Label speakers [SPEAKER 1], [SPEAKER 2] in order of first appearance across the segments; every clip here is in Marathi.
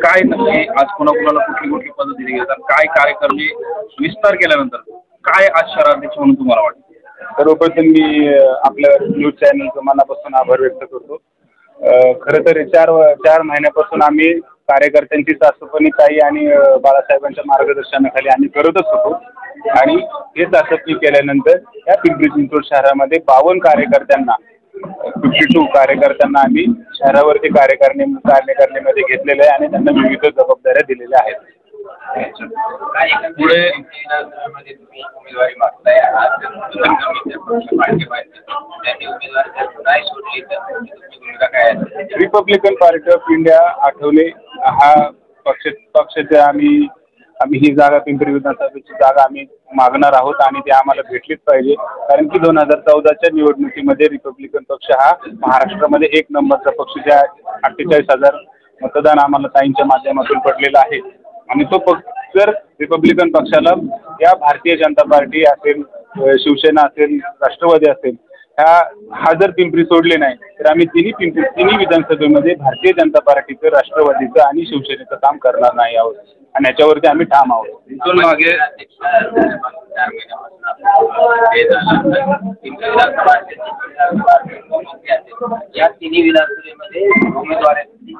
[SPEAKER 1] काय नक्की आज कोणाकोणाला कुठली कुठली पद्धत दिली गेली, काय कार्यक्रम विस्तार केल्यानंतर काय आज शहराध्यक्ष म्हणून तुम्हाला वाटतं?
[SPEAKER 2] सर्वप्रथम मी आपल्या न्यूज चॅनलचं मनापासून आभार व्यक्त करतो. खरं तर चार महिन्यापासून आम्ही कार्यकर्त्यांची सासूपणीताई आणि बाळासाहेबांच्या मार्गदर्शनाखाली आम्ही करतच होतो आणि हे सातत्य केल्यानंतर या पिंपरी चिंचवड शहरामध्ये 52 कार्यकर्त्यांना 52 कार्यकर्त्यांना आम्ही शहरावरती कार्यकारिणीमध्ये घेतलेलं आहे आणि त्यांना विविध जबाबदाऱ्या दिलेल्या आहेत.
[SPEAKER 1] पुढे
[SPEAKER 2] उमेदवारी मागताय Republican Party of India Athawale हा पक्षाचे आम्ही ही जागा पिंपरी विधानसभेची जागा आम्ही मागणार आहोत आणि ती आम्हाला भेटलीच पाहिजे. कारण की 2014च्या निवडणुकीमध्ये रिपब्लिकन पक्ष हा महाराष्ट्रामध्ये 1 नंबरचा पक्ष, ज्या 48,000 मतदान आम्हाला ताईंच्या माध्यमातून पडलेलं आहे आणि तो पक्ष जर रिपब्लिकन पक्षाला या भारतीय जनता पार्टी असेल, शिवसेना असेल, राष्ट्रवादी असेल, हा जर पिंपरी सोडले नाही तर आम्ही तिन्ही विधानसभेमध्ये भारतीय जनता पार्टीचं, राष्ट्रवादीचं आणि शिवसेनेचं काम करणार नाही आहोत आणि याच्यावरती आम्ही ठाम आहोत.
[SPEAKER 1] इथून मागे
[SPEAKER 3] या तिन्ही विधानसभेमध्ये उमेदवारांची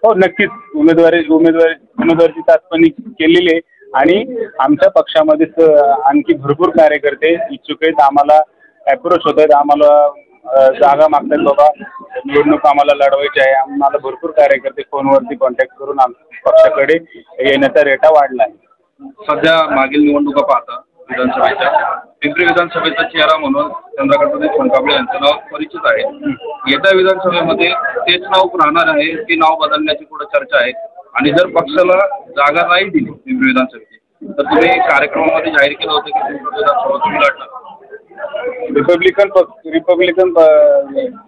[SPEAKER 2] हो, नक्कीच उमेदवारीची चाचपणी केलेली आहे आणि आमच्या पक्षामध्येच आणखी भरपूर कार्यकर्ते इच्छुक आहेत. आम्हाला अप्रोच होत आहेत, आम्हाला जागा मागतात, बाबा निवडणूक आम्हाला लढवायची आहे. आम्हाला भरपूर कार्यकर्ते फोनवरती कॉन्टॅक्ट करून पक्षाकडे येण्याचा रेटा वाढला आहे.
[SPEAKER 1] सध्या मागील निवडणुका पाहता विधानसभेच्या पिंपरी विधानसभेचा चेहरा म्हणून चंद्रकांत सोनकांबळे यांचं नाव परिचित आहे. येत्या विधानसभेमध्ये तेच नाव राहणार आहे की नाव बदलण्याची पुढे चर्चा आहे आणि जर पक्षाला जागा नाही दिली पिंपरी विधानसभेची तर तुम्ही कार्यक्रमामध्ये जाहीर केलं होतं की पिंपरी विधानसभा तुम्ही लढणार?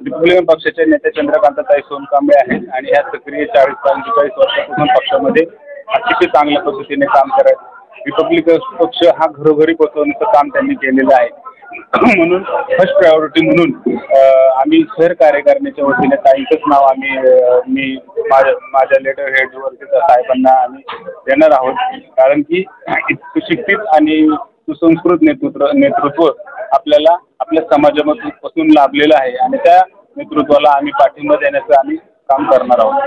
[SPEAKER 2] रिपब्लिकन पक्षाचे नेते चंद्रकांतताई सोनकांबळे आहेत आणि ह्या सक्रिय 40-45 वर्षापासून पक्षामध्ये अतिशय चांगल्या पद्धतीने काम करत. रिपब्लिकन पक्ष हा घरोघरी पोहोचवण्याचं काम त्यांनी केलेलं आहे. म्हणून फर्स्ट प्रायोरिटी म्हणून आम्ही शहर कार्यकारिणीच्या वतीने ताईंचंच नाव मी माझ्या लेटर हेडवरती साहेबांना आम्ही देणार आहोत. कारण की सुशिक्षित आणि सुसंस्कृत नेतृत्व आपल्याला आपल्या समाजापासून लाभलेलं आहे आणि त्या नेतृत्वाला आम्ही पाठिंबा देण्याचं आम्ही काम करणार आहोत.